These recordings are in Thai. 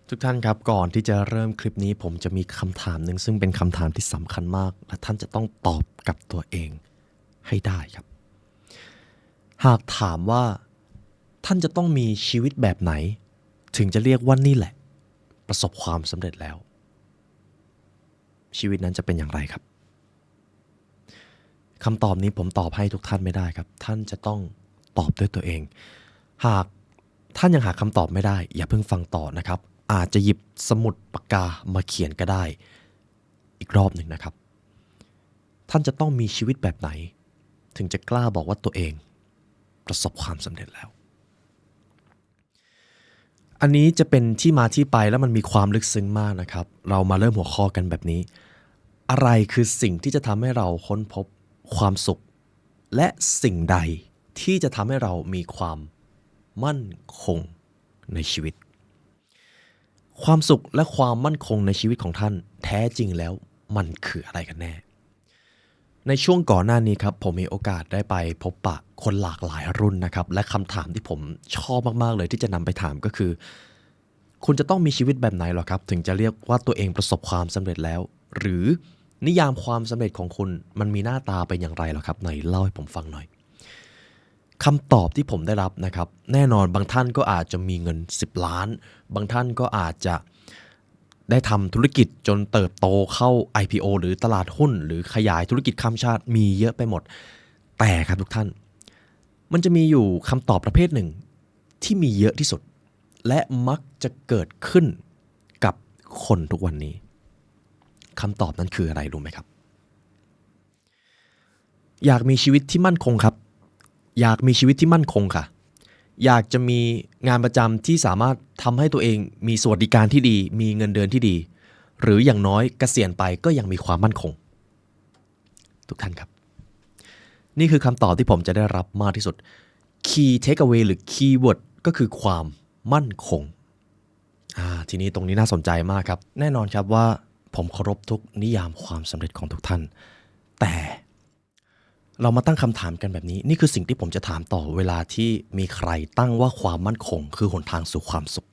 ทุกท่านครับก่อนที่จะเริ่มคลิปนี้ผมจะมีคำถามหนึ่งซึ่งเป็นคำถามที่สำคัญมากและท่านจะต้องตอบกับตัวเองให้ได้ครับหากถามว่าท่านจะต้องมีชีวิตแบบไหนถึงจะเรียกว่านี่แหละประสบความสำเร็จแล้วชีวิตนั้นจะเป็นอย่างไรครับคำตอบนี้ผมตอบให้ทุกท่านไม่ได้ครับท่านจะต้องตอบด้วยตัวเองหากท่านยังหาคำตอบไม่ได้อย่าเพิ่งฟังต่อนะครับอาจจะหยิบสมุดปากกามาเขียนก็ได้อีกรอบหนึ่งนะครับท่านจะต้องมีชีวิตแบบไหนถึงจะกล้าบอกว่าตัวเองประสบความสำเร็จแล้วอันนี้จะเป็นที่มาที่ไปแล้วมันมีความลึกซึ้งมากนะครับเรามาเริ่มหัวข้อกันแบบนี้อะไรคือสิ่งที่จะทำให้เราค้นพบความสุขและสิ่งใดที่จะทำให้เรามีความมั่นคงในชีวิตความสุขและความมั่นคงในชีวิตของท่านแท้จริงแล้วมันคืออะไรกันแน่ในช่วงก่อนหน้านี้ครับผมมีโอกาสได้ไปพบปะคนหลากหลายรุ่นนะครับและคำถามที่ผมชอบมากๆเลยที่จะนำไปถามก็คือคุณจะต้องมีชีวิตแบบไหนหรอครับถึงจะเรียกว่าตัวเองประสบความสำเร็จแล้วหรือนิยามความสำเร็จของคุณมันมีหน้าตาเป็นอย่างไรหรอครับไหนเล่าให้ผมฟังหน่อยคำตอบที่ผมได้รับนะครับแน่นอนบางท่านก็อาจจะมีเงิน10 ล้านบางท่านก็อาจจะได้ทำธุรกิจจนเติบโตเข้า IPO หรือตลาดหุ้นหรือขยายธุรกิจข้ามชาติมีเยอะไปหมดแต่ครับทุกท่านมันจะมีอยู่คำตอบประเภทหนึ่งที่มีเยอะที่สุดและมักจะเกิดขึ้นกับคนทุกวันนี้คำตอบนั้นคืออะไรรู้ไหมครับอยากมีชีวิตที่มั่นคงครับอยากมีชีวิตที่มั่นคงค่ะอยากจะมีงานประจำที่สามารถทำให้ตัวเองมีสวัสดิการที่ดีมีเงินเดือนที่ดีหรืออย่างน้อยเกษียณไปก็ยังมีความมั่นคงทุกท่านครับนี่คือคำตอบที่ผมจะได้รับมากที่สุด Key Takeaway หรือ Keyword ก็คือความมั่นคงทีนี้ตรงนี้น่าสนใจมากครับแน่นอนครับว่าผมเคารพทุกนิยามความสำเร็จของทุกท่านแต่เรามาตั้งคำถามกันแบบนี้นี่คือสิ่งที่ผมจะถามต่อเวลาที่มีใครตั้งว่าความมั่นคงคือหนทางสู่ความสุข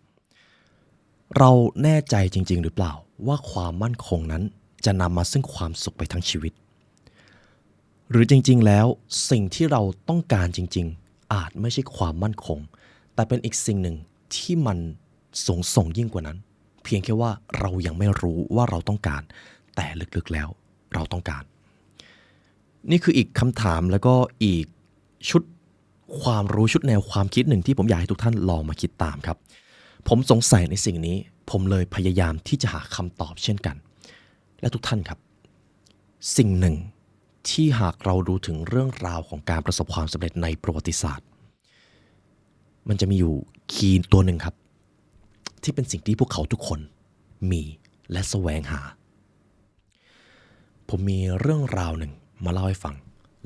เราแน่ใจจริงๆหรือเปล่าว่าความมั่นคงนั้นจะนำมาซึ่งความสุขไปทั้งชีวิตหรือจริงๆแล้วสิ่งที่เราต้องการจริงๆอาจไม่ใช่ความมั่นคงแต่เป็นอีกสิ่งหนึ่งที่มันสูงส่งยิ่งกว่านั้นเพียงแค่ว่าเรายังไม่รู้ว่าเราต้องการแต่ลึกๆแล้วเราต้องการนี่คืออีกคำถามแล้วก็อีกชุดความรู้ชุดแนวความคิดหนึ่งที่ผมอยากให้ทุกท่านลองมาคิดตามครับผมสงสัยในสิ่งนี้ผมเลยพยายามที่จะหาคำตอบเช่นกันและทุกท่านครับสิ่งหนึ่งที่หากเราดูถึงเรื่องราวของการประสบความสำเร็จในประวัติศาสตร์มันจะมีอยู่คีย์ตัวหนึ่งครับที่เป็นสิ่งที่พวกเขาทุกคนมีและแสวงหาผมมีเรื่องราวหนึ่งมาเล่าให้ฟัง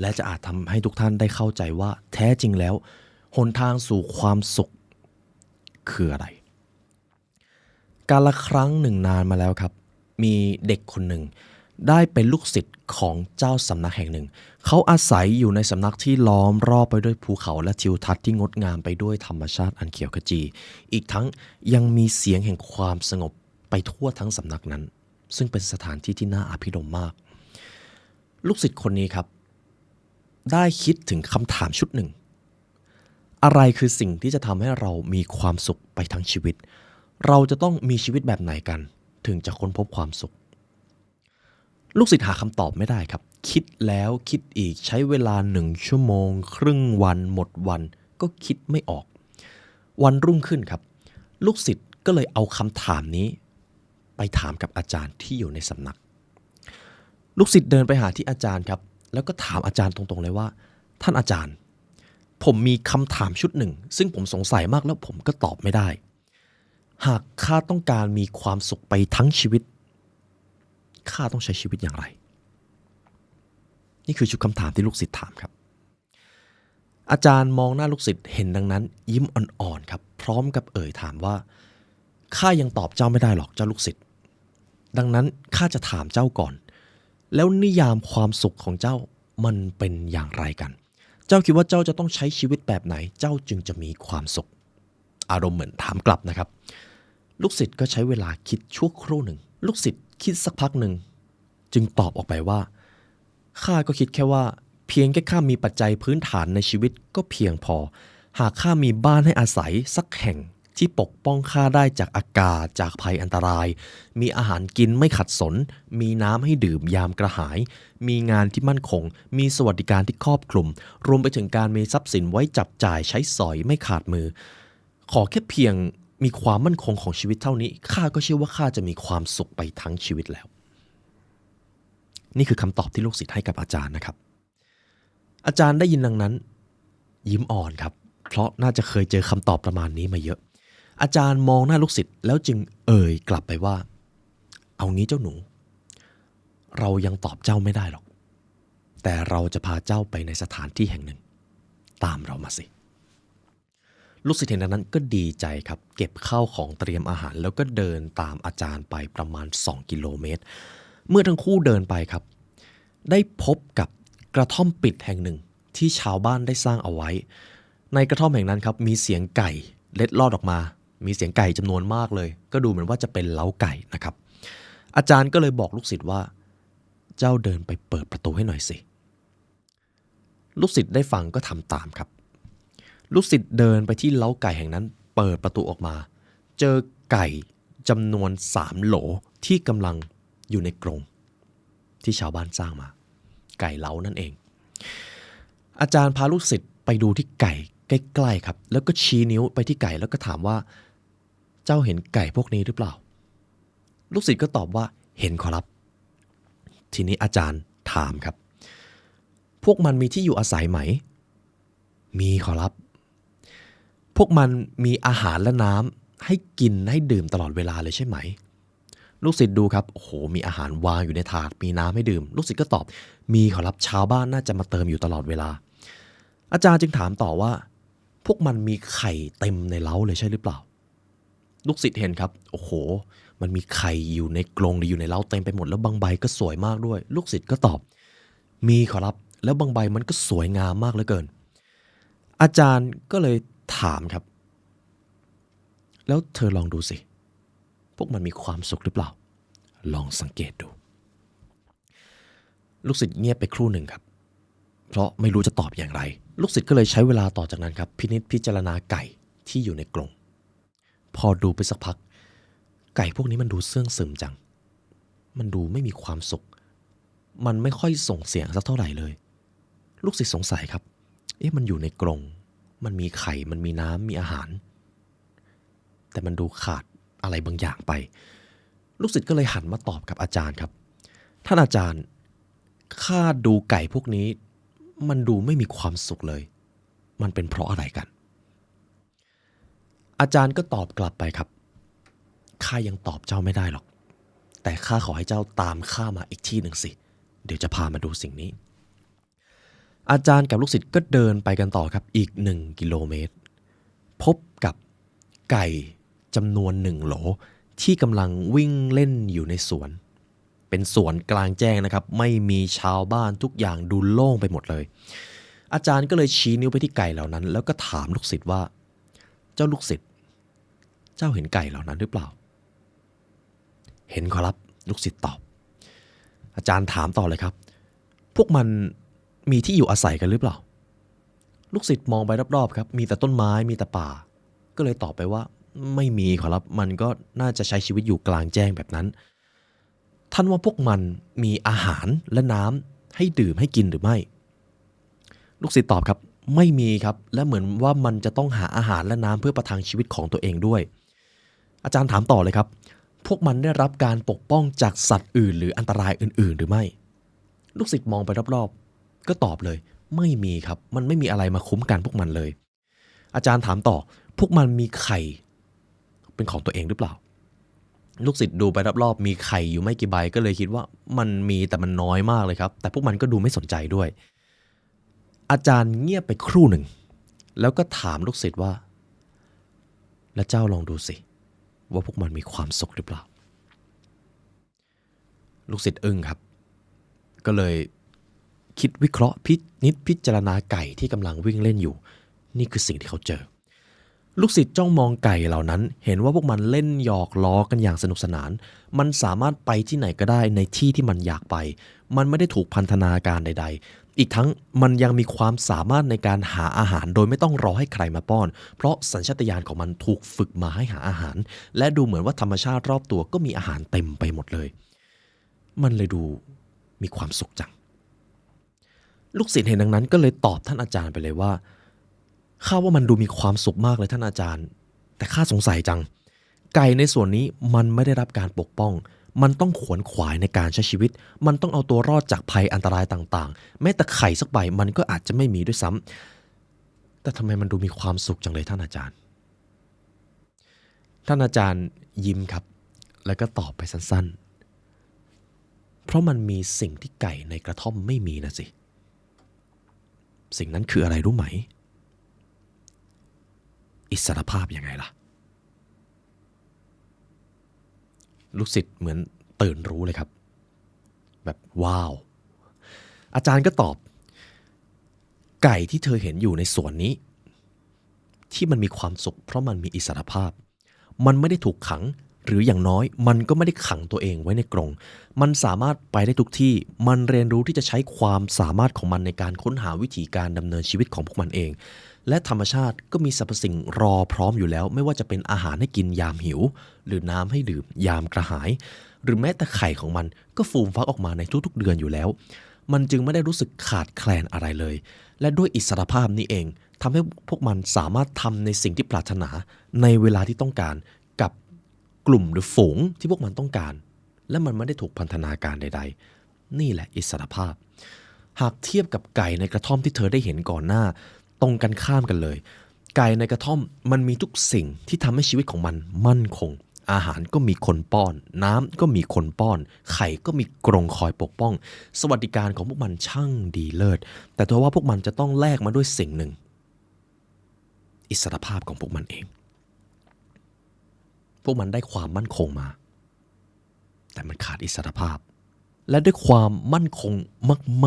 และจะอาจทำให้ทุกท่านได้เข้าใจว่าแท้จริงแล้วหนทางสู่ความสุขคืออะไรกาลครั้งหนึ่งนานมาแล้วครับมีเด็กคนหนึ่งได้เป็นลูกศิษย์ของเจ้าสำนักแห่งหนึ่งเขาอาศัยอยู่ในสำนักที่ล้อมรอบไปด้วยภูเขาและทิวทัศน์ที่งดงามไปด้วยธรรมชาติอันเขียวขจีอีกทั้งยังมีเสียงแห่งความสงบไปทั่วทั้งสำนักนั้นซึ่งเป็นสถานที่ที่น่าอภิรมย์มากลูกศิษย์คนนี้ครับได้คิดถึงคำถามชุดหนึ่งอะไรคือสิ่งที่จะทำให้เรามีความสุขไปทั้งชีวิตเราจะต้องมีชีวิตแบบไหนกันถึงจะค้นพบความสุขลูกศิษย์หาคำตอบไม่ได้ครับคิดแล้วคิดอีกใช้เวลา1 ชั่วโมงครึ่งวันหมดวันก็คิดไม่ออกวันรุ่งขึ้นครับลูกศิษย์ก็เลยเอาคำถามนี้ไปถามกับอาจารย์ที่อยู่ในสำนักลูกศิษย์เดินไปหาที่อาจารย์ครับแล้วก็ถามอาจารย์ตรงๆเลยว่าท่านอาจารย์ผมมีคำถามชุดหนึ่งซึ่งผมสงสัยมากแล้วผมก็ตอบไม่ได้หากข้าต้องการมีความสุขไปทั้งชีวิตข้าต้องใช้ชีวิตอย่างไรนี่คือชุดคำถามที่ลูกศิษย์ถามครับอาจารย์มองหน้าลูกศิษย์เห็นดังนั้นยิ้มอ่อนๆครับพร้อมกับเอ่ยถามว่าข้ายังตอบเจ้าไม่ได้หรอกเจ้าลูกศิษย์ดังนั้นข้าจะถามเจ้าก่อนแล้วนิยามความสุขของเจ้ามันเป็นอย่างไรกันเจ้าคิดว่าเจ้าจะต้องใช้ชีวิตแบบไหนเจ้าจึงจะมีความสุขอารมณ์เหมือนถามกลับนะครับ ลูกศิษย์ก็ใช้เวลาคิดชั่วครู่หนึ่งลูกศิษย์คิดสักพักหนึ่งจึงตอบออกไปว่าข้าก็คิดแค่ว่าเพียงแค่ข้ามีปัจจัยพื้นฐานในชีวิตก็เพียงพอหากข้ามีบ้านให้อาศัยสักแห่งที่ปกป้องข้าได้จากอากาศจากภัยอันตรายมีอาหารกินไม่ขัดสนมีน้ำให้ดื่มยามกระหายมีงานที่มั่นคงมีสวัสดิการที่ครอบคลุมรวมไปถึงการมีทรัพย์สินไว้จับจ่ายใช้สอยไม่ขาดมือขอแค่เพียงมีความมั่นคงของชีวิตเท่านี้ข้าก็เชื่อว่าข้าจะมีความสุขไปทั้งชีวิตแล้วนี่คือคำตอบที่ลูกศิษย์ให้กับอาจารย์นะครับอาจารย์ได้ยินดังนั้นยิ้มอ่อนครับเพราะน่าจะเคยเจอคำตอบประมาณนี้มาเยอะอาจารย์มองหน้าลูกศิษย์แล้วจึงกลับไปว่าเอางี้เจ้าหนูเรายังตอบเจ้าไม่ได้หรอกแต่เราจะพาเจ้าไปในสถานที่แห่งหนึ่งตามเรามาสิลูกศิษย์เห็นดังนั้นก็ดีใจครับเก็บข้าวของเตรียมอาหารแล้วก็เดินตามอาจารย์ไปประมาณ2 กิโลเมตรเมื่อทั้งคู่เดินไปครับได้พบกับกระท่อมปิดแห่งหนึ่งที่ชาวบ้านได้สร้างเอาไว้ในกระท่อมแห่งนั้นครับมีเสียงไก่เล็ดลอดออกมามีเสียงไก่จำนวนมากเลยก็ดูเหมือนว่าจะเป็นเล้าไก่นะครับอาจารย์ก็เลยบอกลูกศิษย์ว่าเจ้าเดินไปเปิดประตูให้หน่อยสิลูกศิษย์ได้ฟังก็ทำตามครับลูกศิษย์เดินไปที่เล้าไก่แห่งนั้นเปิดประตูออกมาเจอไก่จำนวน3 โหลที่กำลังอยู่ในกรงที่ชาวบ้านสร้างมาไก่เล้านั่นเองอาจารย์พาลูกศิษย์ไปดูที่ไก่ใกล้ๆครับแล้วก็ชี้นิ้วไปที่ไก่แล้วก็ถามว่าเจ้าเห็นไก่พวกนี้หรือเปล่าลูกศิษย์ก็ตอบว่าเห็นขอรับทีนี้อาจารย์ถามครับพวกมันมีที่อยู่อาศัยไหมมีขอรับพวกมันมีอาหารและน้ำให้กินให้ดื่มตลอดเวลาเลยใช่ไหมลูกศิษย์ดูครับโอ้โหมีอาหารวางอยู่ในถาดมีน้ำให้ดื่มลูกศิษย์ก็ตอบมีขอรับชาวบ้านน่าจะมาเติมอยู่ตลอดเวลาอาจารย์จึงถามต่อว่าพวกมันมีไข่เต็มในเล้าเลยใช่หรือเปล่าลูกศิษย์เห็นครับโอ้โหมันมีไข่อยู่ในกรงหรืออยู่ในเล้าเต็มไปหมดแล้วบางใบก็สวยมากด้วยลูกศิษย์ก็ตอบมีขอรับแล้วบางใบมันก็สวยงามมากเหลือเกินอาจารย์ก็เลยถามครับแล้วเธอลองดูสิพวกมันมีความสุขหรือเปล่าลองสังเกตดูลูกศิษย์เงียบไปครู่หนึ่งครับเพราะไม่รู้จะตอบอย่างไรลูกศิษย์ก็เลยใช้เวลาต่อจากนั้นครับพินิจพิจารณาไก่ที่อยู่ในกรงพอดูไปสักพักไก่พวกนี้มันดูเสื่องซึมจังมันดูไม่มีความสุขมันไม่ค่อยส่งเสียงสักเท่าไหร่เลยลูกศิษย์สงสัยครับมันอยู่ในกรงมันมีไข่มันมีน้ำมีอาหารแต่มันดูขาดอะไรบางอย่างไปลูกศิษย์ก็เลยหันมาตอบกับอาจารย์ครับท่านอาจารย์ข้าดูไก่พวกนี้มันดูไม่มีความสุขเลยมันเป็นเพราะอะไรกันอาจารย์ก็ตอบกลับไปครับข้ายังตอบเจ้าไม่ได้หรอกแต่ข้าขอให้เจ้าตามข้ามาอีกที่หนึ่งสิเดี๋ยวจะพามาดูสิ่งนี้อาจารย์กับลูกศิษย์ก็เดินไปกันต่อครับอีก1 กิโลเมตรพบกับไก่จำนวน1 โหลที่กำลังวิ่งเล่นอยู่ในสวนเป็นสวนกลางแจ้งนะครับไม่มีชาวบ้านทุกอย่างดูโล่งไปหมดเลยอาจารย์ก็เลยชี้นิ้วไปที่ไก่เหล่านั้นแล้วก็ถามลูกศิษย์ว่าเจ้าลูกศิษย์เจ้าเห็นไก่เหล่านั้นหรือเปล่าเห็นขอรับลูกศิษย์ตอบอาจารย์ถามต่อเลยครับพวกมันมีที่อยู่อาศัยกันหรือเปล่าลูกศิษย์มองไปรอบๆครับมีแต่ต้นไม้มีแต่ป่าก็เลยตอบไปว่าไม่มีขอรับมันก็น่าจะใช้ชีวิตอยู่กลางแจ้งแบบนั้นท่านว่าพวกมันมีอาหารและน้ำให้ดื่มให้กินหรือไม่ลูกศิษย์ตอบครับไม่มีครับและเหมือนว่ามันจะต้องหาอาหารและน้ำเพื่อประทังชีวิตของตัวเองด้วยอาจารย์ถามต่อเลยครับพวกมันได้รับการปกป้องจากสัตว์อื่นหรืออันตรายอื่นๆหรือไม่ลูกศิษย์มองไปรอบๆก็ตอบเลยไม่มีครับมันไม่มีอะไรมาคุ้มกันพวกมันเลยอาจารย์ถามต่อพวกมันมีไข่เป็นของตัวเองหรือเปล่าลูกศิษย์ดูไปรอบๆมีไข่อยู่ไม่กี่ใบก็เลยคิดว่ามันมีแต่มันน้อยมากเลยครับแต่พวกมันก็ดูไม่สนใจด้วยอาจารย์เงียบไปครู่หนึ่งแล้วก็ถามลูกศิษย์ว่าแล้วเจ้าลองดูสิว่าพวกมันมีความสุขหรือเปล่าลูกศิษย์อึ้งครับก็เลยคิดวิเคราะห์พิจารณาไก่ที่กำลังวิ่งเล่นอยู่นี่คือสิ่งที่เขาเจอ ลูกศิษย์จ้องมองไก่เหล่านั้นเห็นว่าพวกมันเล่นหยอกล้อกันอย่างสนุกสนานมันสามารถไปที่ไหนก็ได้ในที่ที่มันอยากไปมันไม่ได้ถูกพันธนาการใดๆอีกทั้งมันยังมีความสามารถในการหาอาหารโดยไม่ต้องรอให้ใครมาป้อนเพราะสัญชาตญาณของมันถูกฝึกมาให้หาอาหารและดูเหมือนว่าธรรมชาติรอบตัวก็มีอาหารเต็มไปหมดเลยมันเลยดูมีความสุขจังลูกศิษย์เห็นดังนั้นก็เลยตอบท่านอาจารย์ไปเลยว่าข้าว่ามันดูมีความสุขมากเลยท่านอาจารย์แต่ข้าสงสัยจังไก่ในส่วนนี้มันไม่ได้รับการปกป้องมันต้องขวนขวายในการใช้ชีวิตมันต้องเอาตัวรอดจากภัยอันตรายต่างๆแม้แต่ไข่สักใบมันก็อาจจะไม่มีด้วยซ้ำแต่ทำไมมันดูมีความสุขจังเลยท่านอาจารย์ท่านอาจารย์ยิ้มครับแล้วก็ตอบไปสั้นๆเพราะมันมีสิ่งที่ไก่ในกระท่อมไม่มีนะสิสิ่งนั้นคืออะไรรู้ไหมอิสรภาพยังไงล่ะลูกศิษย์เหมือนตื่นรู้เลยครับแบบว้าวอาจารย์ก็ตอบไก่ที่เธอเห็นอยู่ในสวนนี้ที่มันมีความสุขเพราะมันมีอิสรภาพมันไม่ได้ถูกขังหรืออย่างน้อยมันก็ไม่ได้ขังตัวเองไว้ในกรงมันสามารถไปได้ทุกที่มันเรียนรู้ที่จะใช้ความสามารถของมันในการค้นหาวิธีการดำเนินชีวิตของพวกมันเองและธรรมชาติก็มีสรรพสิ่งรอพร้อมอยู่แล้วไม่ว่าจะเป็นอาหารให้กินยามหิวหรือน้ำให้ดื่มยามกระหายหรือแม้แต่ไข่ของมันก็ฟูมฟักออกมาในทุกๆเดือนอยู่แล้วมันจึงไม่ได้รู้สึกขาดแคลนอะไรเลยและด้วยอิสรภาพนี้เองทำให้พวกมันสามารถทำในสิ่งที่ปรารถนาในเวลาที่ต้องการกับกลุ่มหรือฝูงที่พวกมันต้องการและมันไม่ได้ถูกพันธนาการใดๆนี่แหละอิสรภาพหากเทียบกับไก่ในกระท่อมที่เธอได้เห็นก่อนหน้าตรงกันข้ามกันเลยไก่ในกระท่อมมันมีทุกสิ่งที่ทำให้ชีวิตของมันมั่นคงอาหารก็มีคนป้อนน้ำก็มีคนป้อนไข่ก็มีกรงคอยปกป้องสวัสดิการของพวกมันช่างดีเลิศแต่ตัวว่าพวกมันจะต้องแลกมาด้วยสิ่งหนึ่งอิสรภาพของพวกมันเองพวกมันได้ความมั่นคงมาแต่มันขาดอิสรภาพและด้วยความมั่นคง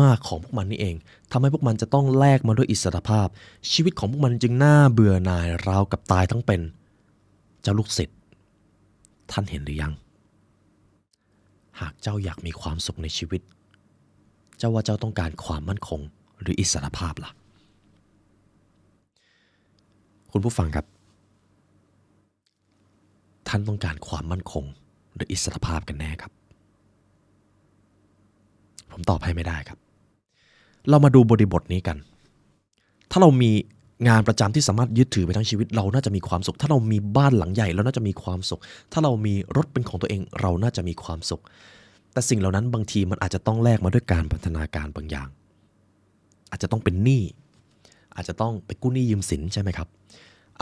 มากๆของพวกมันนี่เองทำให้พวกมันจะต้องแลกมาด้วยอิสรภาพชีวิตของพวกมันจึงน่าเบื่อหน่ายราวกับตายทั้งเป็นเจ้าลูกศิษย์ท่านเห็นหรือยังหากเจ้าอยากมีความสุขในชีวิตเจ้าว่าเจ้าต้องการความมั่นคงหรืออิสรภาพล่ะคุณผู้ฟังครับท่านต้องการความมั่นคงหรืออิสรภาพกันแน่ครับผมตอบให้ไม่ได้ครับเรามาดูบริบทนี้กันถ้าเรามีงานประจำที่สามารถยึดถือไปทั้งชีวิตเราน่าจะมีความสุขถ้าเรามีบ้านหลังใหญ่เราน่าจะมีความสุขถ้าเรามีรถเป็นของตัวเองเราน่าจะมีความสุขแต่สิ่งเหล่านั้นบางทีมันอาจจะต้องแลกมาด้วยการพัฒนาการบางอย่างอาจจะต้องเป็นหนี้อาจจะต้องไปกู้หนี้ยืมสินใช่ไหมครับ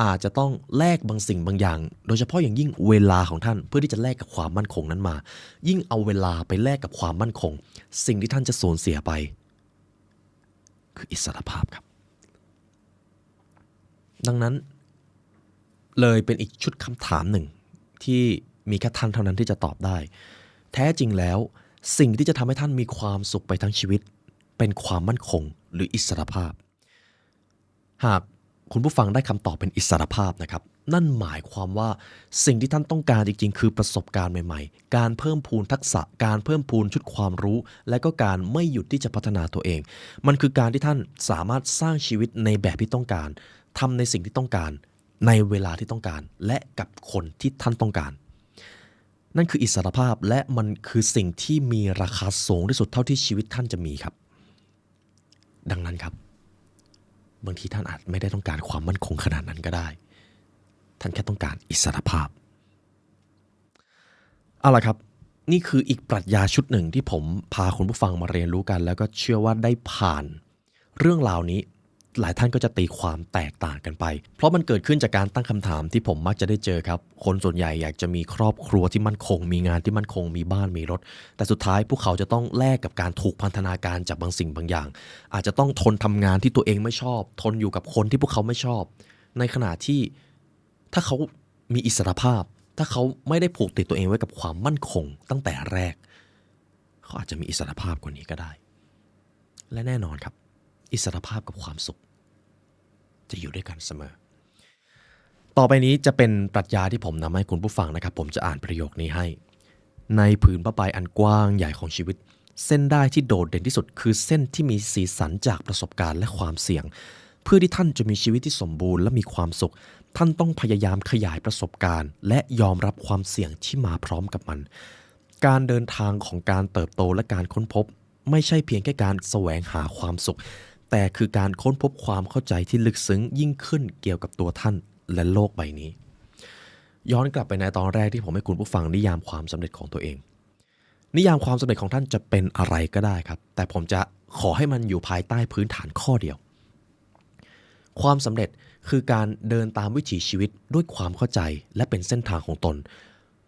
อาจจะต้องแลกบางสิ่งบางอย่างโดยเฉพาะอย่างยิ่งเวลาของท่านเพื่อที่จะแลกกับความมั่นคงนั้นมายิ่งเอาเวลาไปแลกกับความมั่นคงสิ่งที่ท่านจะสูญเสียไปคืออิสรภาพครับดังนั้นเลยเป็นอีกชุดคำถามหนึ่งที่มีแค่ท่านเท่านั้นที่จะตอบได้แท้จริงแล้วสิ่งที่จะทำให้ท่านมีความสุขไปทั้งชีวิตเป็นความมั่นคงหรืออิสรภาพหากคุณผู้ฟังได้คำตอบเป็นอิสรภาพนะครับนั่นหมายความว่าสิ่งที่ท่านต้องการจริงๆคือประสบการณ์ใหม่ๆการเพิ่มพูนทักษะการเพิ่มพูนชุดความรู้และก็การไม่หยุดที่จะพัฒนาตัวเองมันคือการที่ท่านสามารถสร้างชีวิตในแบบที่ต้องการทำในสิ่งที่ต้องการในเวลาที่ต้องการและกับคนที่ท่านต้องการนั่นคืออิสรภาพและมันคือสิ่งที่มีราคาสูงที่สุดเท่าที่ชีวิตท่านจะมีครับดังนั้นครับบางทีท่านอาจไม่ได้ต้องการความมั่นคงขนาดนั้นก็ได้ท่านแค่ต้องการอิสรภาพเอาล่ะครับนี่คืออีกปรัชญาชุดหนึ่งที่ผมพาคุณผู้ฟังมาเรียนรู้กันแล้วก็เชื่อว่าได้ผ่านเรื่องราวนี้หลายท่านก็จะตีความแตกต่างกันไปเพราะมันเกิดขึ้นจากการตั้งคำถามที่ผมมักจะได้เจอครับคนส่วนใหญ่อยากจะมีครอบครัวที่มั่นคงมีงานที่มั่นคงมีบ้านมีรถแต่สุดท้ายพวกเขาจะต้องแลกกับการถูกพันธนาการจากบางสิ่งบางอย่างอาจจะต้องทนทำงานที่ตัวเองไม่ชอบทนอยู่กับคนที่พวกเขาไม่ชอบในขณะที่ถ้าเขามีอิสรภาพถ้าเขาไม่ได้ผูกติดตัวเองไว้กับความมั่นคงตั้งแต่แรกเขาอาจจะมีอิสรภาพกว่านี้ก็ได้และแน่นอนครับอิสรภาพกับความสุขจะอยู่ด้วยกันเสมอ ต่อไปนี้จะเป็นปรัชญาที่ผมนำให้คุณผู้ฟังนะครับผมจะอ่านประโยคนี้ให้ในผืนผ้าใบอันกว้างใหญ่ของชีวิตเส้นได้ที่โดดเด่นที่สุดคือเส้นที่มีสีสันจากประสบการณ์และความเสี่ยงเพื่อที่ท่านจะมีชีวิตที่สมบูรณ์และมีความสุขท่านต้องพยายามขยายประสบการณ์และยอมรับความเสี่ยงที่มาพร้อมกับมันการเดินทางของการเติบโตและการค้นพบไม่ใช่เพียงแค่การแสวงหาความสุขแต่คือการค้นพบความเข้าใจที่ลึกซึ้งยิ่งขึ้นเกี่ยวกับตัวท่านและโลกใบนี้ย้อนกลับไปในตอนแรกที่ผมให้คุณผู้ฟังนิยามความสำเร็จของตัวเองนิยามความสำเร็จของท่านจะเป็นอะไรก็ได้ครับแต่ผมจะขอให้มันอยู่ภายใต้พื้นฐานข้อเดียวความสำเร็จคือการเดินตามวิถีชีวิตด้วยความเข้าใจและเป็นเส้นทางของตน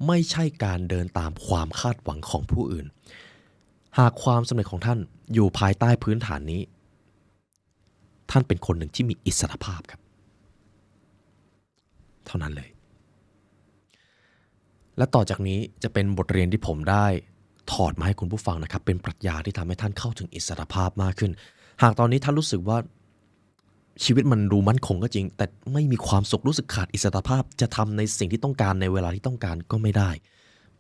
ไม่ใช่การเดินตามความคาดหวังของผู้อื่นหากความสำเร็จของท่านอยู่ภายใต้พื้นฐานนี้ท่านเป็นคนหนึ่งที่มีอิสรภาพครับเท่านั้นเลยและต่อจากนี้จะเป็นบทเรียนที่ผมได้ถอดมาให้คุณผู้ฟังนะครับเป็นปรัชญาที่ทำให้ท่านเข้าถึงอิสรภาพมากขึ้นหากตอนนี้ท่านรู้สึกว่าชีวิตมันดูมั่นคงก็จริงแต่ไม่มีความสุขรู้สึกขาดอิสรภาพจะทำในสิ่งที่ต้องการในเวลาที่ต้องการก็ไม่ได้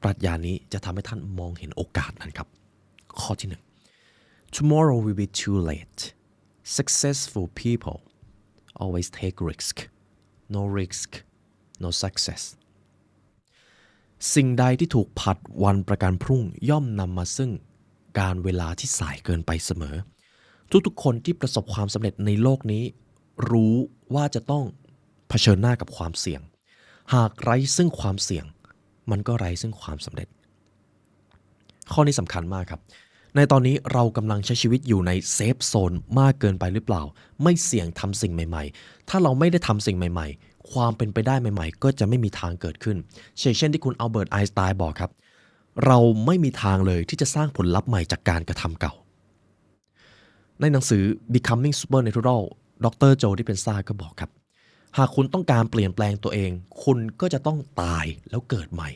ปรัชญานี้จะทำให้ท่านมองเห็นโอกาสนั้นครับข้อที่1 Tomorrow will be too late Successful people always take risk no risk no success สิ่งใดที่ถูกผัดวันประกันพรุ่งย่อมนำมาซึ่งการเวลาที่สายเกินไปเสมอทุกๆคนที่ประสบความสำเร็จในโลกนี้รู้ว่าจะต้องเผชิญหน้ากับความเสี่ยงหากไร้ซึ่งความเสี่ยงมันก็ไร้ซึ่งความสำเร็จข้อนี้สำคัญมากครับในตอนนี้เรากำลังใช้ชีวิตอยู่ในเซฟโซนมากเกินไปหรือเปล่าไม่เสี่ยงทำสิ่งใหม่ๆถ้าเราไม่ได้ทำสิ่งใหม่ๆความเป็นไปได้ใหม่ๆก็จะไม่มีทางเกิดขึ้นเช่นที่คุณอัลเบิร์ตไอน์สไตน์บอกครับเราไม่มีทางเลยที่จะสร้างผลลัพธ์ใหม่จากการกระทำเก่าในหนังสือ Becoming Supernatural ดร. โจ ดิสเพนซาก็บอกครับหากคุณต้องการเปลี่ยนแปลงตัวเองคุณก็จะต้องตายแล้วเกิดใหม่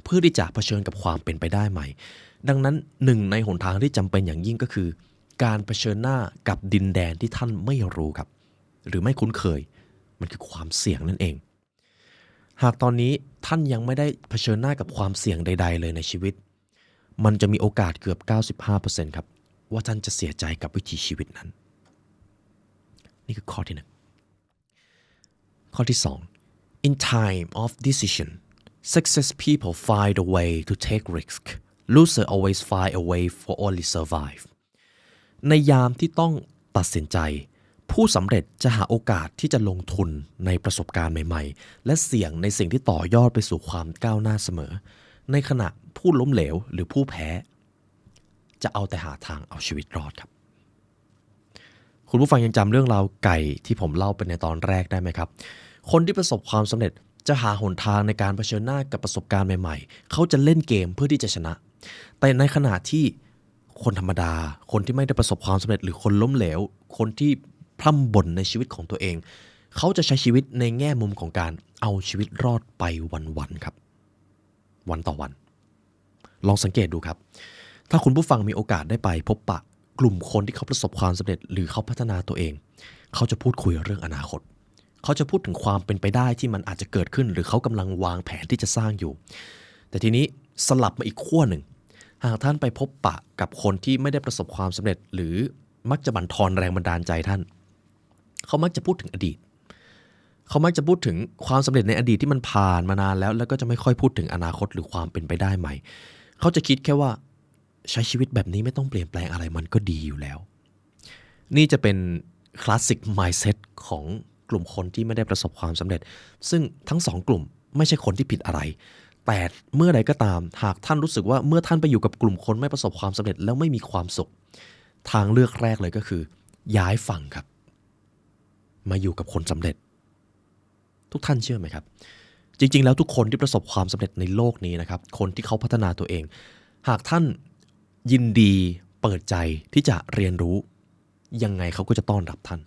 เพื่อที่จะเผชิญกับความเป็นไปได้ใหม่ดังนั้นหนึ่งในหนทางที่จำเป็นอย่างยิ่งก็คือการเผชิญหน้ากับดินแดนที่ท่านไม่รู้ครับหรือไม่คุ้นเคยมันคือความเสี่ยงนั่นเองหากตอนนี้ท่านยังไม่ได้เผชิญหน้ากับความเสี่ยงใดๆเลยในชีวิตมันจะมีโอกาสเกือบ 95% ครับว่าท่านจะเสียใจกับวิถีชีวิตนั้นนี่คือข้อที่1ข้อที่2 In time of decision success people find a way to take risk loser always find a way for only survive ในยามที่ต้องตัดสินใจผู้สำเร็จจะหาโอกาสที่จะลงทุนในประสบการณ์ใหม่ๆและเสี่ยงในสิ่งที่ต่อยอดไปสู่ความก้าวหน้าเสมอในขณะผู้ล้มเหลวหรือผู้แพ้จะเอาแต่หาทางเอาชีวิตรอดครับคุณผู้ฟังยังจำเรื่องราวไก่ที่ผมเล่าไปในตอนแรกได้ไหมครับคนที่ประสบความสำเร็จจะหาหนทางในการเผชิญหน้ากับประสบการณ์ใหม่ๆเขาจะเล่นเกมเพื่อที่จะชนะแต่ในขณะที่คนธรรมดาคนที่ไม่ได้ประสบความสำเร็จหรือคนล้มเหลวคนที่พร่ำบ่นในชีวิตของตัวเองเขาจะใช้ชีวิตในแง่มุมของการเอาชีวิตรอดไปวันๆครับวันต่อวันลองสังเกตดูครับถ้าคุณผู้ฟังมีโอกาสได้ไปพบปะกลุ่มคนที่เขาประสบความสำเร็จหรือเขาพัฒนาตัวเองเขาจะพูดคุยเรื่องอนาคตเขาจะพูดถึงความเป็นไปได้ที่มันอาจจะเกิดขึ้นหรือเขากำลังวางแผนที่จะสร้างอยู่แต่ทีนี้สลับมาอีกขั้วหนึ่งหากท่านไปพบปะกับคนที่ไม่ได้ประสบความสำเร็จหรือมักจะบั่นทอนแรงบันดาลใจท่านเขามักจะพูดถึงอดีตเขามักจะพูดถึงความสำเร็จในอดีตที่มันผ่านมานานแล้วก็จะไม่ค่อยพูดถึงอนาคตหรือความเป็นไปได้ใหม่เขาจะคิดแค่ว่าใช้ชีวิตแบบนี้ไม่ต้องเปลี่ยนแปลงอะไรมันก็ดีอยู่แล้วนี่จะเป็นคลาสสิก mindset ของกลุ่มคนที่ไม่ได้ประสบความสำเร็จซึ่งทั้งสองกลุ่มไม่ใช่คนที่ผิดอะไรแต่เมื่อใดก็ตามหากท่านรู้สึกว่าเมื่อท่านไปอยู่กับกลุ่มคนไม่ประสบความสำเร็จแล้วไม่มีความสุขทางเลือกแรกเลยก็คือย้ายฝั่งครับมาอยู่กับคนสำเร็จทุกท่านเชื่อไหมครับจริงๆแล้วทุกคนที่ประสบความสำเร็จในโลกนี้นะครับคนที่เขาพัฒนาตัวเองหากท่านยินดีเปิดใจที่จะเรียนรู้ยังไงเขาก็จะต้อนรับท่าน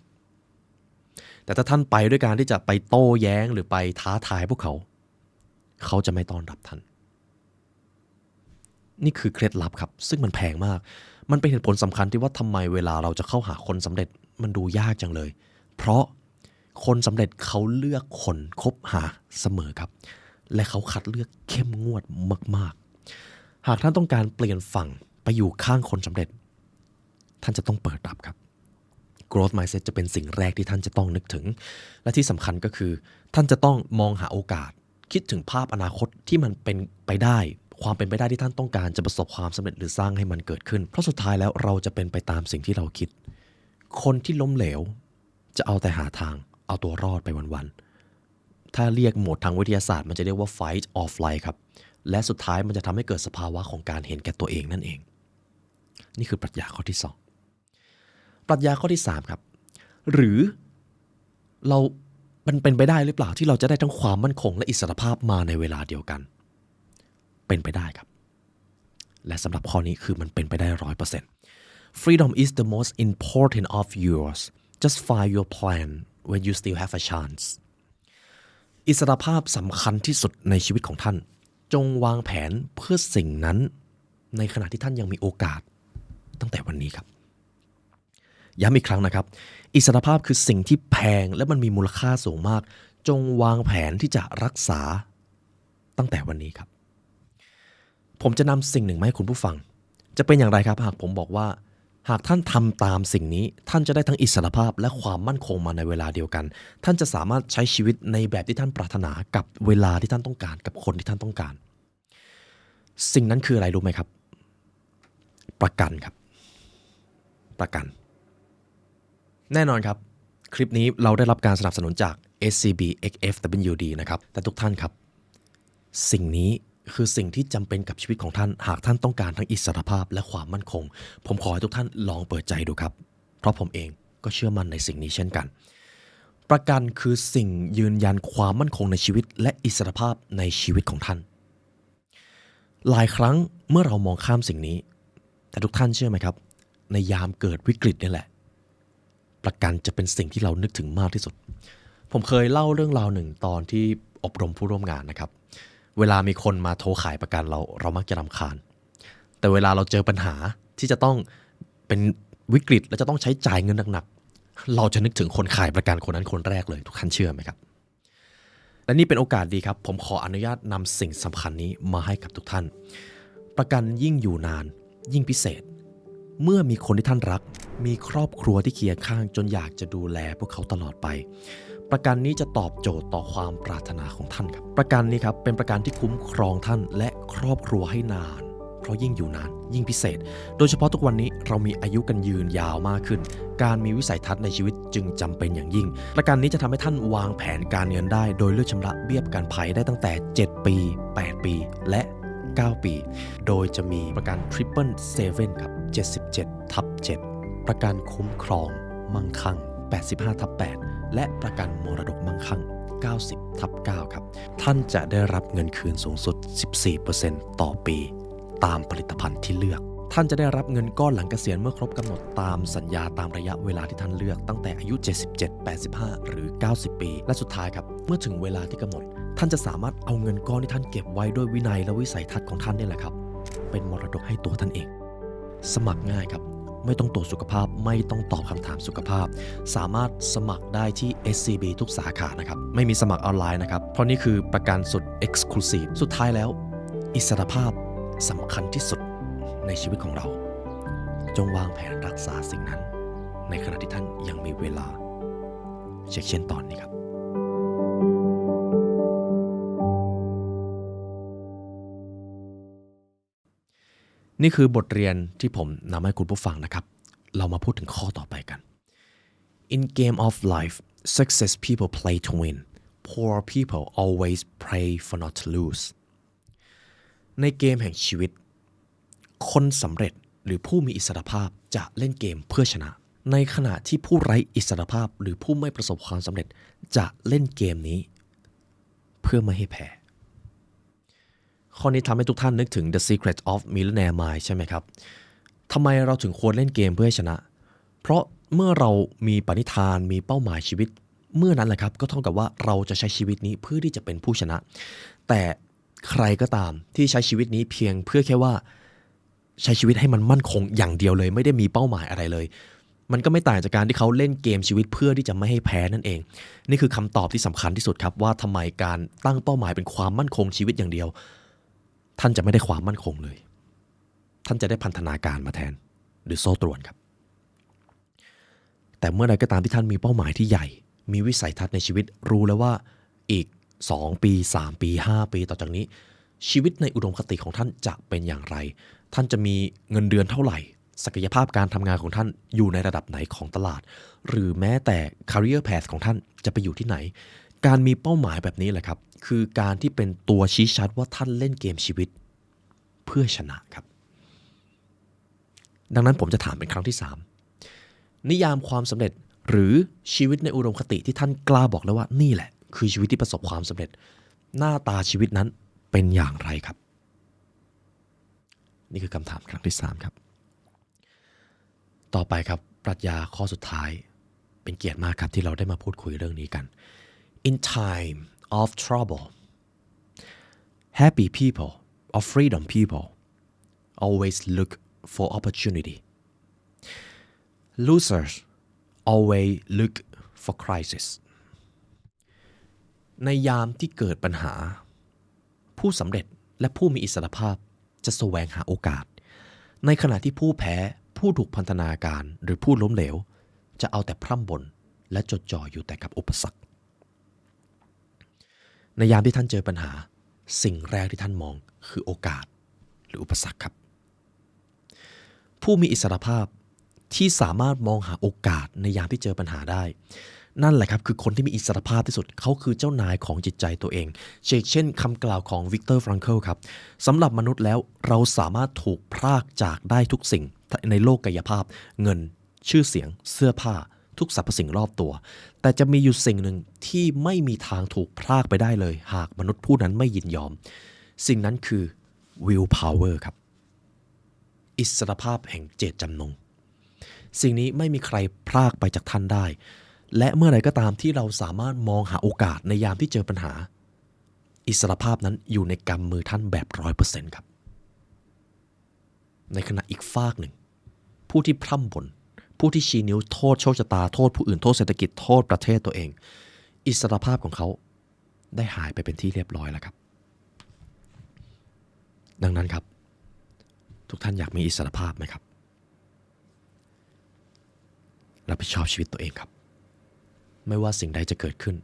แต่ถ้าท่านไปด้วยการที่จะไปโต้แย้งหรือไปท้าทายพวกเขาจะไม่ต้อนรับท่านนี่คือเคล็ดลับครับซึ่งมันแพงมากมันเป็นเหตุผลสำคัญที่ว่าทำไมเวลาเราจะเข้าหาคนสำเร็จมันดูยากจังเลยเพราะ คนสำเร็จเขาเลือกคนคบหาเสมอครับและเขาคัดเลือกเข้มงวดมากๆหากท่านต้องการเปลี่ยนฝั่งไปอยู่ข้างคนสำเร็จท่านจะต้องเปิดรับครับ growth mindset จะเป็นสิ่งแรกที่ท่านจะต้องนึกถึงและที่สำคัญก็คือท่านจะต้องมองหาโอกาสคิดถึงภาพอนาคตที่มันเป็นไปได้ความเป็นไปได้ที่ท่านต้องการจะประสบความสำเร็จหรือสร้างให้มันเกิดขึ้นเพราะสุดท้ายแล้วเราจะเป็นไปตามสิ่งที่เราคิดคนที่ล้มเหลวจะเอาแต่หาทางเอาตัวรอดไปวันๆถ้าเรียกโหมดทางวิทยาศาสตร์มันจะเรียกว่า fight or flight ครับและสุดท้ายมันจะทำให้เกิดสภาวะของการเห็นแก่ตัวเองนั่นเองนี่คือปรัชญาข้อที่2ปรัชญาข้อที่3ครับหรือเรามันเป็นไปได้หรือเปล่าที่เราจะได้ทั้งความมั่นคงและอิสรภาพมาในเวลาเดียวกันเป็นไปได้ครับและสำหรับข้อนี้คือมันเป็นไปได้ 100% Freedom is the most important of yours just find your plan when you still have a chance อิสรภาพสำคัญที่สุดในชีวิตของท่านจงวางแผนเพื่อสิ่งนั้นในขณะที่ท่านยังมีโอกาสตั้งแต่วันนี้ครับย้ำอีกครั้งนะครับอิสรภาพคือสิ่งที่แพงและมันมีมูลค่าสูงมากจงวางแผนที่จะรักษาตั้งแต่วันนี้ครับผมจะนำสิ่งหนึ่งมาให้คุณผู้ฟังจะเป็นอย่างไรครับหากผมบอกว่าหากท่านทำตามสิ่งนี้ท่านจะได้ทั้งอิสรภาพและความมั่นคงมาในเวลาเดียวกันท่านจะสามารถใช้ชีวิตในแบบที่ท่านปรารถนากับเวลาที่ท่านต้องการกับคนที่ท่านต้องการสิ่งนั้นคืออะไรรู้ไหมครับประกันครับประกันแน่นอนครับคลิปนี้เราได้รับการสนับสนุนจาก SCB XFWD นะครับแต่ทุกท่านครับสิ่งนี้คือสิ่งที่จำเป็นกับชีวิตของท่านหากท่านต้องการทั้งอิสรภาพและความมั่นคงผมขอให้ทุกท่านลองเปิดใจดูครับเพราะผมเองก็เชื่อมั่นในสิ่งนี้เช่นกันประกันคือสิ่งยืนยันความมั่นคงในชีวิตและอิสรภาพในชีวิตของท่านหลายครั้งเมื่อเรามองข้ามสิ่งนี้แต่ทุกท่านเชื่อไหมครับในยามเกิดวิกฤตนี่แหละประกันจะเป็นสิ่งที่เรานึกถึงมากที่สุดผมเคยเล่าเรื่องราวหนึ่งตอนที่อบรมผู้ร่วมงานนะครับเวลามีคนมาโทรขายประกันเรามักจะรำคาญแต่เวลาเราเจอปัญหาที่จะต้องเป็นวิกฤตและจะต้องใช้จ่ายเงินหนักๆเราจะนึกถึงคนขายประกันคนนั้นคนแรกเลยทุกท่านเชื่อไหมครับและนี่เป็นโอกาสดีครับผมขออนุญาตนำสิ่งสำคัญนี้มาให้กับทุกท่านประกันยิ่งอยู่นานยิ่งพิเศษเมื่อมีคนที่ท่านรักมีครอบครัวที่เคียงข้างจนอยากจะดูแลพวกเขาตลอดไปประกันนี้จะตอบโจทย์ต่อความปรารถนาของท่านครับประกันนี้ครับเป็นประกันที่คุ้มครองท่านและครอบครัวให้นานเพราะยิ่งอยู่นานยิ่งพิเศษโดยเฉพาะทุกวันนี้เรามีอายุกันยืนยาวมากขึ้นการมีวิสัยทัศน์ในชีวิตจึงจำเป็นอย่างยิ่งประกันนี้จะทำให้ท่านวางแผนการเงินได้โดยเลือกชำระเบี้ยประกันภัยได้ตั้งแต่7ปี8ปีและ9ปีโดยจะมีประกัน Triple 7ครับ77/7ประกันคุ้มครองมั่งคั่ง85/8และประกันมรดกมั่งคั่ง90/9ครับท่านจะได้รับเงินคืนสูงสุด 14% ต่อปีตามผลิตภัณฑ์ที่เลือกท่านจะได้รับเงินก้อนหลังเกษียณเมื่อครบกำหนดตามสัญญาตามระยะเวลาที่ท่านเลือกตั้งแต่อายุ77 85หรือ90ปีและสุดท้ายครับเมื่อถึงเวลาที่กำหนดท่านจะสามารถเอาเงินก้อนที่ท่านเก็บไว้ด้วยวินัยและวิสัยทัศน์ของท่านนี่แหละครับเป็นมรดกให้ตัวท่านเองสมัครง่ายครับไม่ต้องตรวจสุขภาพไม่ต้องตอบคำถามสุขภาพสามารถสมัครได้ที่ SCB ทุกสาขานะครับไม่มีสมัครออนไลน์นะครับเพราะนี่คือประกันสุด Exclusive สุดท้ายแล้วอิสรภาพสำคัญที่สุดในชีวิตของเราจงวางแผนรักษาสิ่งนั้นในขณะที่ท่านยังมีเวลาเช่นตอนนี้ครับนี่คือบทเรียนที่ผมนำให้คุณผู้ฟังนะครับเรามาพูดถึงข้อต่อไปกัน In game of life success people play to win poor people always pray for not to lose ในเกมแห่งชีวิตคนสำเร็จหรือผู้มีอิสรภาพจะเล่นเกมเพื่อชนะในขณะที่ผู้ไร้อิสรภาพหรือผู้ไม่ประสบความสำเร็จจะเล่นเกมนี้เพื่อไม่ให้แพ้ข้อนี้ทำให้ทุกท่านนึกถึง The Secret of Millionaire Mind ใช่ไหมครับทำไมเราถึงควรเล่นเกมเพื่อชนะเพราะเมื่อเรามีปณิธานมีเป้าหมายชีวิตเมื่อนั้นแหละครับก็เท่ากับว่าเราจะใช้ชีวิตนี้เพื่อที่จะเป็นผู้ชนะแต่ใครก็ตามที่ใช้ชีวิตนี้เพียงเพื่อแค่ว่าใช้ชีวิตให้มันมั่นคงอย่างเดียวเลยไม่ได้มีเป้าหมายอะไรเลย มันก็ไม่ต่างจากการที่เขาเล่นเกมชีวิตเพื่อที่จะไม่ให้แพ้นั่นเองนี่คือคำตอบที่สำคัญที่สุดครับว่าทำไมการตั้งเป้าหมายเป็นความมั่นคงชีวิตอย่างเดียวท่านจะไม่ได้ความมั่นคงเลยท่านจะได้พันธนาการมาแทนหรือโซ่ตรวนครับแต่เมื่อใดก็ตามที่ท่านมีเป้าหมายที่ใหญ่มีวิสัยทัศน์ในชีวิตรู้แล้วว่าอีก2 ปี3 ปี5 ปีต่อจากนี้ชีวิตในอุดมคติของท่านจะเป็นอย่างไรท่านจะมีเงินเดือนเท่าไหร่ศักยภาพการทำงานของท่านอยู่ในระดับไหนของตลาดหรือแม้แต่ career path ของท่านจะไปอยู่ที่ไหนการมีเป้าหมายแบบนี้แหละครับคือการที่เป็นตัวชี้ชัดว่าท่านเล่นเกมชีวิตเพื่อชนะครับดังนั้นผมจะถามเป็นครั้งที่3นิยามความสำเร็จหรือชีวิตในอุดมคติที่ท่านกล้าบอกแล้วว่านี่แหละคือชีวิตที่ประสบความสำเร็จหน้าตาชีวิตนั้นเป็นอย่างไรครับนี่คือคำถามครั้งที่3ครับต่อไปครับปรัชญาข้อสุดท้ายเป็นเกียรติมากครับที่เราได้มาพูดคุยเรื่องนี้กัน In time of trouble happy people or freedom people always look for opportunity losers always look for crisis ในยามที่เกิดปัญหาผู้สำเร็จและผู้มีอิสรภาพจะแสวงหาโอกาสในขณะที่ผู้แพ้ผู้ถูกพันธนาการหรือผู้ล้มเหลวจะเอาแต่พร่ำบ่นและจดจ่ออยู่แต่กับอุปสรรคในยามที่ท่านเจอปัญหาสิ่งแรกที่ท่านมองคือโอกาสหรืออุปสรรคครับผู้มีอิสรภาพที่สามารถมองหาโอกาสในยามที่เจอปัญหาได้นั่นแหละครับคือคนที่มีอิสรภาพที่สุดเขาคือเจ้านายของจิตใจตัวเองเช่นคำกล่าวของวิกเตอร์ฟรังเคิลครับสำหรับมนุษย์แล้วเราสามารถถูกพรากจากได้ทุกสิ่งในโลกกายภาพเงินชื่อเสียงเสื้อผ้าทุกสรรพสิ่งรอบตัวแต่จะมีอยู่สิ่งหนึ่งที่ไม่มีทางถูกพรากไปได้เลยหากมนุษย์ผู้นั้นไม่ยินยอมสิ่งนั้นคือ will power ครับอิสรภาพแห่งเจตจำนงสิ่งนี้ไม่มีใครพรากไปจากท่านได้และเมื่อไหร่ก็ตามที่เราสามารถมองหาโอกาสในยามที่เจอปัญหาอิสรภาพนั้นอยู่ในกำมือท่านแบบ 100% ครับในขณะอีกฝากหนึ่งผู้ที่พร่ำบ่นผู้ที่ชี้นิ้วโทษโชคชะตาโทษผู้อื่นโทษเศรษฐกิจโทษประเทศตัวเองอิสรภาพของเขาได้หายไปเป็นที่เรียบร้อยแล้วครับดังนั้นครับทุกท่านอยากมีอิสรภาพไหมครับรับผิดชอบชีวิตตัวเองครับไม่ว่าสิ่งใดจะเกิดขึ้น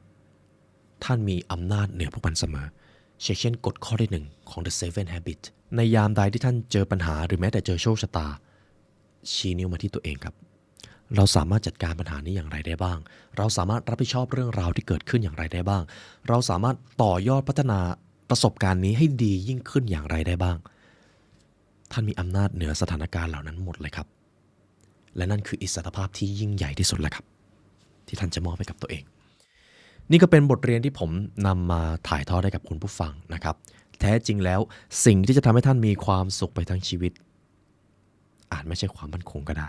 ท่านมีอำนาจเหนือพวกมันเสมอเช่นกฎข้อที่1ของ The Seven Habits ในยามใดที่ท่านเจอปัญหาหรือแม้แต่เจอโชคชะตาชี้นิ้วมาที่ตัวเองครับเราสามารถจัดการปัญหานี้อย่างไรได้บ้างเราสามารถรับผิดชอบเรื่องราวที่เกิดขึ้นอย่างไรได้บ้างเราสามารถต่อยอดพัฒนาประสบการณ์นี้ให้ดียิ่งขึ้นอย่างไรได้บ้างท่านมีอำนาจเหนือสถานการณ์เหล่านั้นหมดเลยครับและนั่นคืออิสรภาพที่ยิ่งใหญ่ที่สุดแล้วครับที่ท่านจะมอบให้กับตัวเองนี่ก็เป็นบทเรียนที่ผมนำมาถ่ายทอดให้กับคุณผู้ฟังนะครับแท้จริงแล้วสิ่งที่จะทำให้ท่านมีความสุขไปทั้งชีวิตอาจไม่ใช่ความมั่นคงก็ได้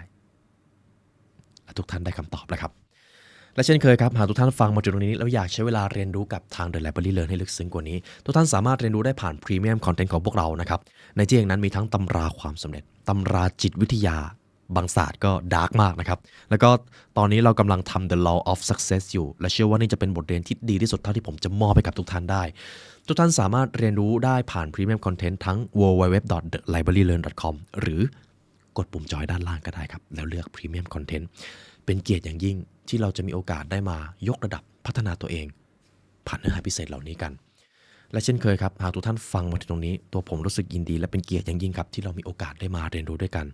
และทุกท่านได้คำตอบแล้วครับและเช่นเคยครับหากทุกท่านฟังมาจนตรงนี้แล้วอยากใช้เวลาเรียนรู้กับทาง The Library Learn ให้ลึกซึ้งกว่านี้ทุกท่านสามารถเรียนรู้ได้ผ่านพรีเมียมคอนเทนต์ของพวกเรานะครับในที่นั้นมีทั้งตำราความสำเร็จตำราจิตวิทยาบางศาสตร์ก็ดาร์กมากนะครับแล้วก็ตอนนี้เรากำลังทำ The Law of Success อยู่และเชื่อว่านี่จะเป็นบทเรียนที่ดีที่สุดเท่าที่ผมจะมอบให้กับทุกท่านได้ทุกท่านสามารถเรียนรู้ได้ผ่านพรีเมียมคอนเทนต์ทั้ง www.thelibrarylearn.com หรือกดปุ่มจอยด้านล่างก็ได้ครับแล้วเลือกพรีเมียมคอนเทนต์เป็นเกียรติอย่างยิ่งที่เราจะมีโอกาสได้มายกระดับพัฒนาตัวเองผ่านเนื้อหาพิเศษเหล่านี้กันและเช่นเคยครับหากทุกท่านฟังมาถึงตรงนี้ตัวผมรู้สึกยินดีและเป็นเกียรติอย่างยิ่งครับที่เรามีโอกาสได้มาเรียนรู้ด้วยกัน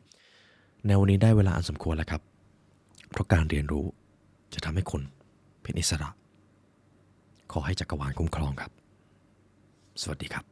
ในวันนี้ได้เวลาอันสมควรแล้วครับเพราะการเรียนรู้จะทำให้คุณเป็นอิสระขอให้จักรวาลคุ้มครองครับสวัสดีครับ